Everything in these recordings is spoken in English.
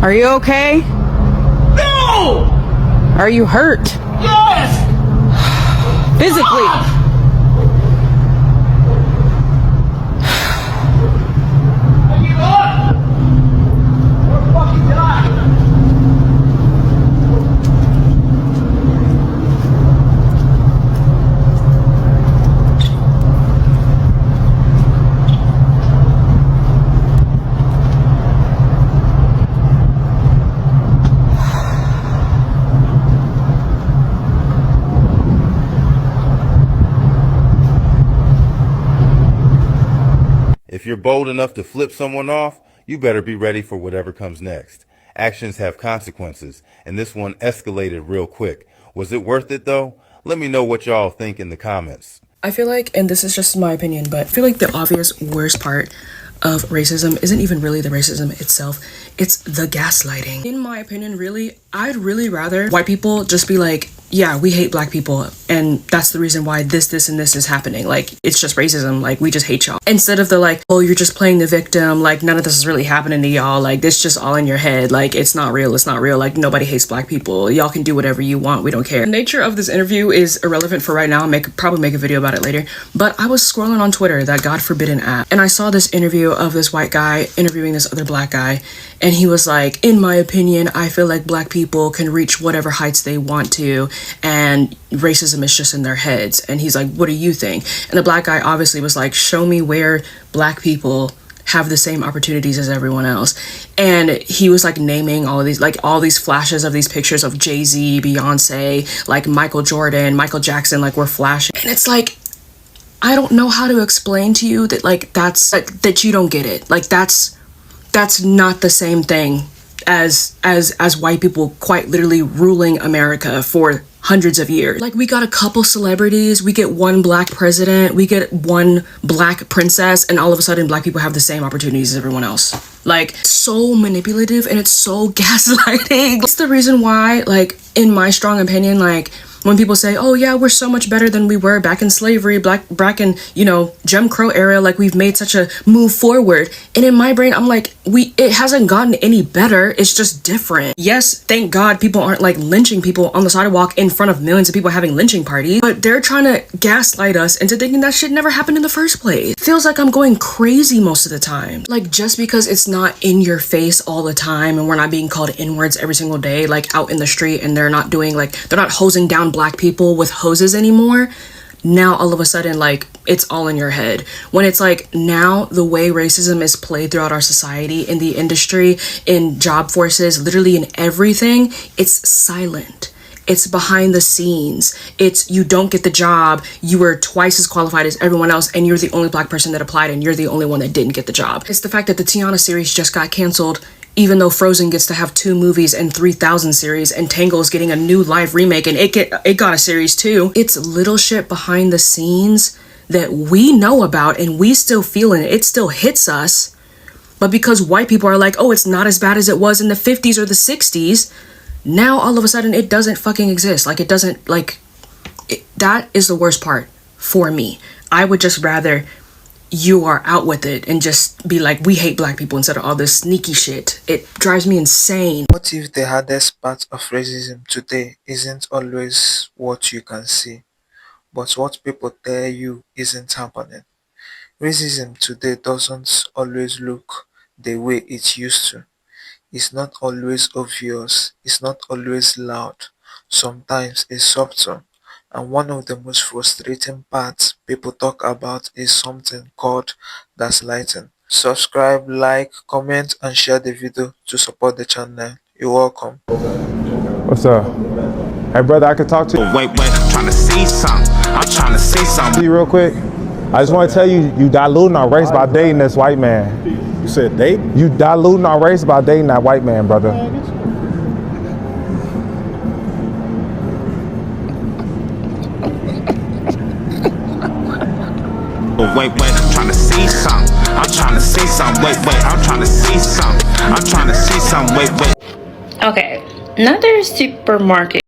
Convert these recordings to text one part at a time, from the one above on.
Are you okay? No! Are you hurt? Yes! Physically? I give up! Or fucking die! If you're bold enough to flip someone off, you better be ready for whatever comes next. Actions have consequences, and this one escalated real quick. Was it worth it though? Let me know what y'all think in the comments. I feel like, and this is just my opinion, but I feel like the obvious worst part of racism isn't even really the racism itself, it's the gaslighting. In my opinion, really, I'd really rather white people just be like, yeah, we hate black people, and that's the reason why this, and this is happening. Like, it's just racism, like, we just hate y'all. Instead of the like, oh, you're just playing the victim, like, none of this is really happening to y'all, like, this just all in your head, like, it's not real, like, nobody hates black people, y'all can do whatever you want, we don't care. The nature of this interview is irrelevant for right now, probably make a video about it later, but I was scrolling on Twitter, that God forbidden app, and I saw this interview of this white guy interviewing this other black guy, and he was like, in my opinion, I feel like black people can reach whatever heights they want to, and racism is just in their heads. And he's like, what do you think? And the black guy obviously was like, show me where black people have the same opportunities as everyone else. And he was like naming all these flashes of these pictures of Jay-Z, Beyonce, like Michael Jordan, Michael Jackson, like, were flashing. And it's like, I don't know how to explain to you that, like, that's like, that you don't get it. Like, that's not the same thing as white people quite literally ruling America for hundreds of years. Like, we got a couple celebrities, we get one black president, we get one black princess, and all of a sudden black people have the same opportunities as everyone else. Like, so manipulative, and it's so gaslighting. It's the reason why, like, in my strong opinion, like, when people say, oh yeah, we're so much better than we were back in slavery, back in, you know, Jim Crow era, like, we've made such a move forward. And in my brain, I'm like, it hasn't gotten any better, it's just different. Yes, thank God people aren't like lynching people on the sidewalk in front of millions of people having lynching parties, but they're trying to gaslight us into thinking that shit never happened in the first place. It feels like I'm going crazy most of the time. Like, just because it's not in your face all the time and we're not being called N-words every single day, like out in the street, and they're not doing, like, they're not hosing down black people with hoses anymore, now all of a sudden, like, it's all in your head. When it's like, now the way racism is played throughout our society, in the industry, in job forces, literally in everything, it's silent. It's behind the scenes. It's, you don't get the job, you were twice as qualified as everyone else, and you're the only black person that applied, and you're the only one that didn't get the job. It's the fact that the Tiana series just got canceled, even though Frozen gets to have 2 movies and 3,000 series, and Tangle is getting a new live remake, and it got a series too. It's little shit behind the scenes that we know about, and we still feel it. It still hits us. But because white people are like, oh, it's not as bad as it was in the 50s or the 60s, now all of a sudden it doesn't fucking exist. Like, it doesn't, like, that is the worst part for me. I would just rather you are out with it and just be like, we hate black people, instead of all this sneaky shit. It drives me insane. What if the hardest part of racism today isn't always what you can see, but what people tell you isn't happening? Racism today doesn't always look the way it used to. It's not always obvious, it's not always loud. Sometimes it's subtle. And one of the most frustrating parts people talk about is something called gaslighting. Subscribe, like, comment, and share the video to support the channel. You're welcome. What's up? Hey, brother, I can talk to you. Wait, I'm trying to see something. I'm trying to see something. You real quick. I just want to tell you, you diluting our race by dating this white man. You said date? You diluting our race by dating that white man, brother. Wait, I'm trying to see something. I'm trying to see something. Wait, I'm trying to see something. I'm trying to see something. Wait. Okay, another supermarket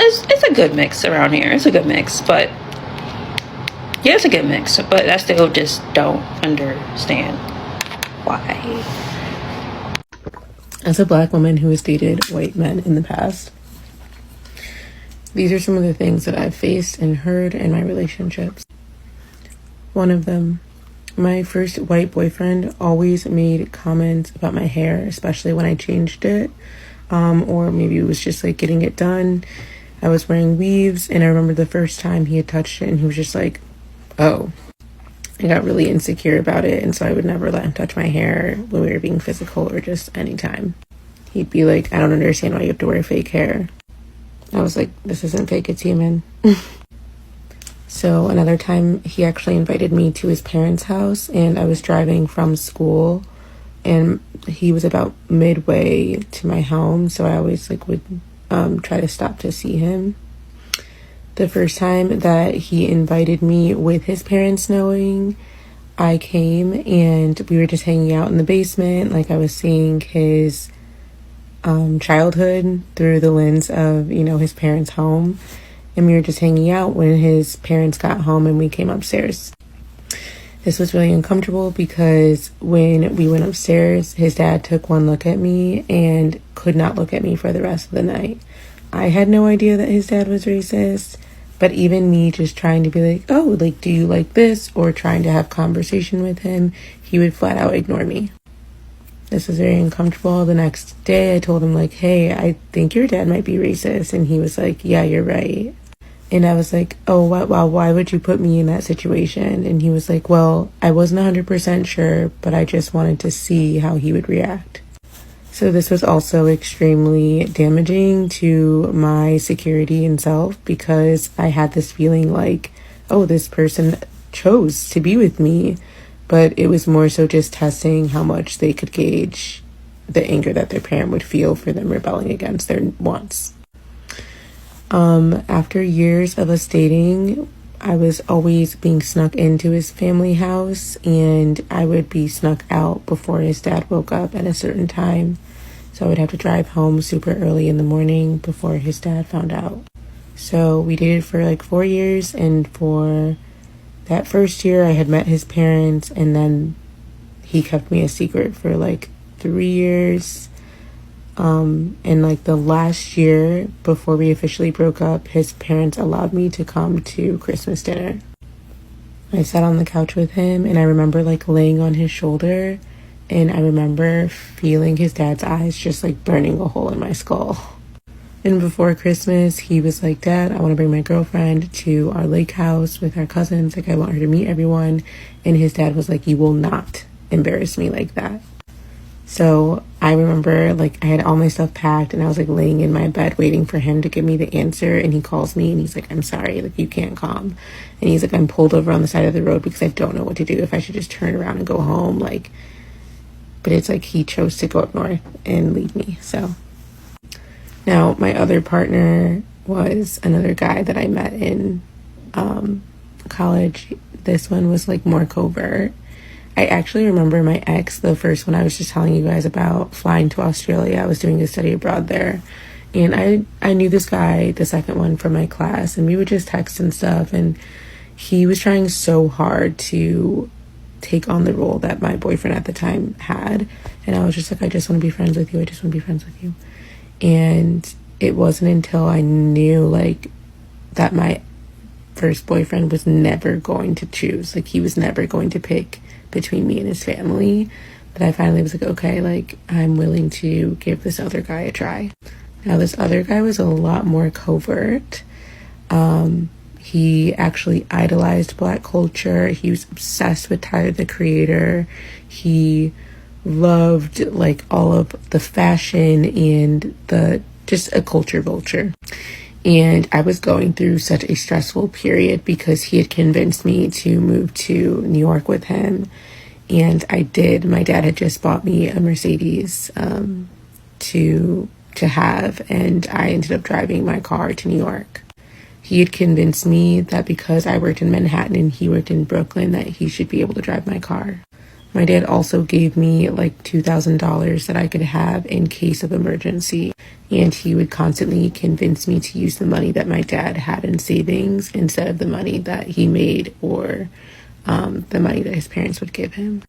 it's a good mix around here. It's a good mix, but yeah, it's a good mix. But I still just don't understand why. As a black woman who has dated white men in the past, these are some of the things that I've faced and heard in my relationships. One of them, my first white boyfriend always made comments about my hair, especially when I changed it, or maybe it was just like getting it done. I was wearing weaves, and I remember the first time he had touched it and he was just like, oh. I got really insecure about it, and so I would never let him touch my hair when we were being physical or just anytime. He'd be like, I don't understand why you have to wear fake hair. I was like, this isn't fake, it's human. So another time, he actually invited me to his parents' house, and I was driving from school, and he was about midway to my home, so I always would try to stop to see him. The first time that he invited me with his parents knowing, I came and we were just hanging out in the basement. Like, I was seeing his childhood through the lens of, his parents' home. And we were just hanging out when his parents got home and we came upstairs. This was really uncomfortable because when we went upstairs, his dad took one look at me and could not look at me for the rest of the night. I had no idea that his dad was racist. But even me just trying to be like, oh, do you like this? Or trying to have conversation with him, he would flat out ignore me. This was very uncomfortable. The next day I told him hey, I think your dad might be racist. And he was like, yeah, you're right. And I was like, oh, wow, why would you put me in that situation? And he was like, well, I wasn't 100% sure, but I just wanted to see how he would react. So this was also extremely damaging to my security and self because I had this feeling oh, this person chose to be with me, but it was more so just testing how much they could gauge the anger that their parent would feel for them rebelling against their wants. After years of us dating, I was always being snuck into his family house, and I would be snuck out before his dad woke up at a certain time. So I would have to drive home super early in the morning before his dad found out. So we dated for 4 years, and for that first year I had met his parents, and then he kept me a secret for 3 years. And the last year before we officially broke up, his parents allowed me to come to Christmas dinner. I sat on the couch with him, and I remember laying on his shoulder, and I remember feeling his dad's eyes just burning a hole in my skull. And before Christmas, he was like, Dad, I want to bring my girlfriend to our lake house with our cousins. I want her to meet everyone. And his dad was like, you will not embarrass me like that. So I remember I had all my stuff packed, and I was laying in my bed waiting for him to give me the answer. And he calls me and he's like, I'm sorry, you can't come. And he's like, I'm pulled over on the side of the road because I don't know what to do, if I should just turn around and go home. But it's he chose to go up north and leave me. So now my other partner was another guy that I met in college. This one was more covert. I actually remember my ex, the first one I was just telling you guys about, flying to Australia. I was doing a study abroad there. And I knew this guy, the second one, from my class, and we would just text and stuff. And he was trying so hard to take on the role that my boyfriend at the time had. And I was just I just want to be friends with you. I just want to be friends with you. And it wasn't until I knew that my first boyfriend was never going to choose. He was never going to pick between me and his family, that I finally was okay, I'm willing to give this other guy a try. Now, this other guy was a lot more covert. He actually idolized Black culture. He was obsessed with Tyler, the Creator. He loved all of the fashion and just a culture vulture. And I was going through such a stressful period because he had convinced me to move to New York with him. And I did. My dad had just bought me a Mercedes to have, and I ended up driving my car to New York. He had convinced me that because I worked in Manhattan and he worked in Brooklyn, that he should be able to drive my car. My dad also gave me $2,000 that I could have in case of emergency. And he would constantly convince me to use the money that my dad had in savings instead of the money that he made or the money that his parents would give him.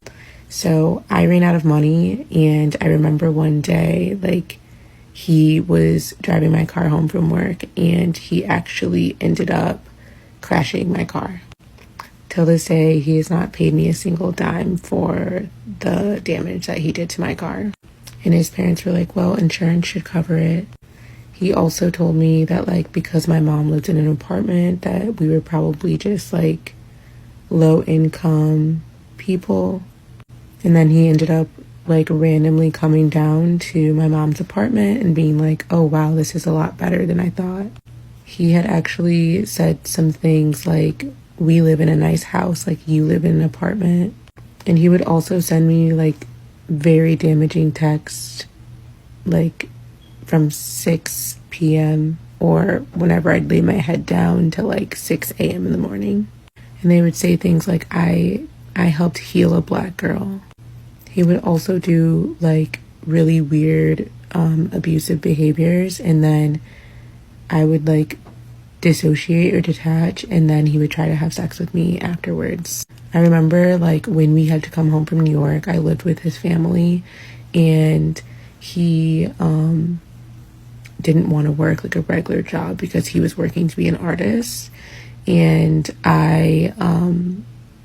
So I ran out of money, and I remember one day, like, he was driving my car home from work, and he actually ended up crashing my car. Till this day, he has not paid me a single dime for the damage that he did to my car. And his parents were like, well, insurance should cover it. He also told me that, like, because my mom lived in an apartment, that we were probably just, like, low income people. And then he ended up, like, randomly coming down to my mom's apartment and being like, oh, wow, this is a lot better than I thought. He had actually said some things like, we live in a nice house, like, you live in an apartment. And he would also send me, like, very damaging texts, like, from 6 p.m. or whenever I'd lay my head down to, like, 6 a.m. in the morning. And they would say things like, I helped heal a black girl. He would also do, like, really weird abusive behaviors, and then I would, like, dissociate or detach, and then he would try to have sex with me afterwards. I remember, like, when we had to come home from New York, I lived with his family, and he didn't want to work, like, a regular job because he was working to be an artist, and I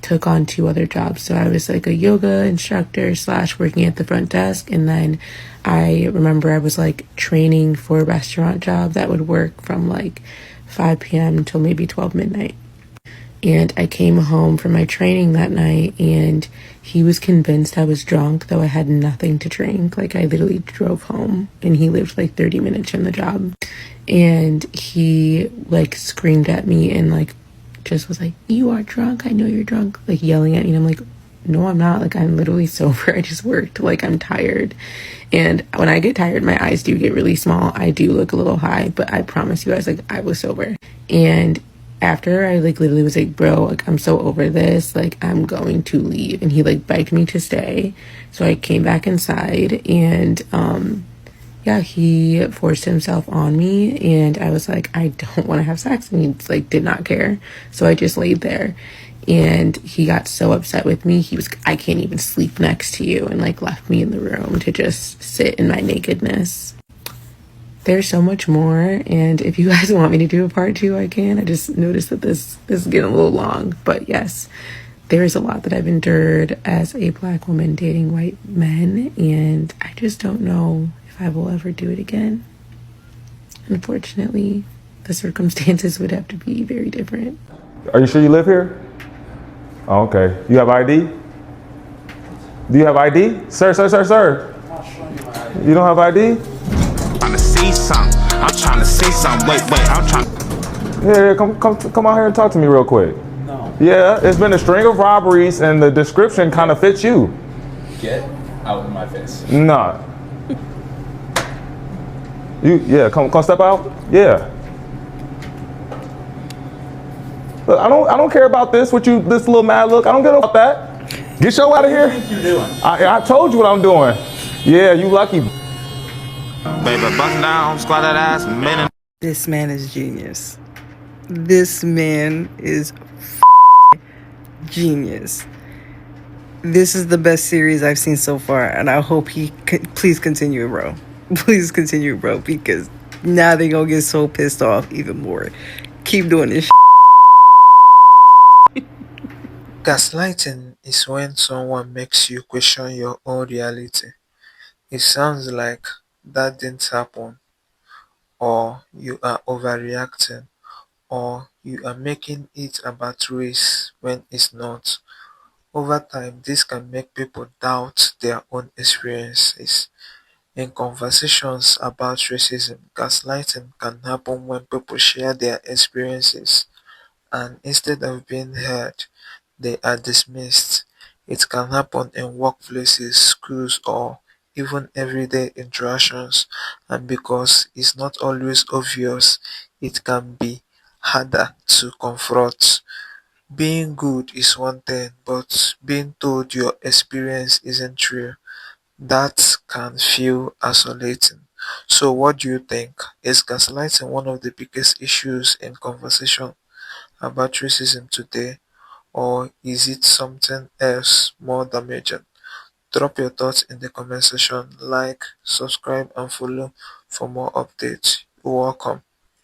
took on 2 other jobs. So I was, like, a yoga instructor / working at the front desk, and then I remember I was, like, training for a restaurant job that would work from, like, 5 p.m. until maybe 12 midnight. And I came home from my training that night, and he was convinced I was drunk, though I had nothing to drink. Like, I literally drove home, and he lived, like, 30 minutes from the job. And he, like, screamed at me and, like, just was like, you are drunk, I know you're drunk, like, yelling at me. And I'm like, no, I'm not, like, I'm literally sober, I just worked, like, I'm tired. And when I get tired, my eyes do get really small, I do look a little high, but I promise you guys, like, I was sober. And after I, like, literally was like, bro, like, I'm so over this, like, I'm going to leave. And he, like, begged me to stay. So I came back inside, and yeah, he forced himself on me, and I was like, I don't want to have sex. And he, like, did not care. So I just laid there, and he got so upset with me. He was, I can't even sleep next to you, and, like, left me in the room to just sit in my nakedness. There's so much more, and if you guys want me to do a part 2, I can. I just noticed that this is getting a little long, but yes, there is a lot that I've endured as a black woman dating white men, and I just don't know if I will ever do it again. Unfortunately, the circumstances would have to be very different. Are you sure you live here? Oh, okay. You have ID? Do you have ID? Sir. You don't have ID? Trying to see something. I'm trying to see something. Wait, I'm trying. Yeah, come out here and talk to me real quick. No. Yeah, it's been a string of robberies, and the description kind of fits you. Get out of my face. Nah. Come step out. Yeah. Look, I don't care about this. This little mad look. I don't care about that. Get your out of here. What do you think you're doing? I told you what I'm doing. Yeah, you lucky. Baby, bust down, squat that ass, minute. This man is genius. This man is genius. This is the best series I've seen so far, and I hope please continue, bro. Please continue, bro, because now they gonna get so pissed off even more. Keep doing this. Gaslighting is when someone makes you question your own reality. It sounds like that didn't happen, or you are overreacting, or you are making it about race when it's not. Over time, this can make people doubt their own experiences. In conversations about racism, gaslighting can happen when people share their experiences and instead of being heard, they are dismissed. It can happen in workplaces, schools, or even everyday interactions, and because it's not always obvious, it can be harder to confront. Being good is one thing, but being told your experience isn't true, that can feel isolating. So, what do you think? Is gaslighting one of the biggest issues in conversation about racism today, or is it something else more damaging? Drop your thoughts in the comment section, like, subscribe, and follow for more updates. You're welcome.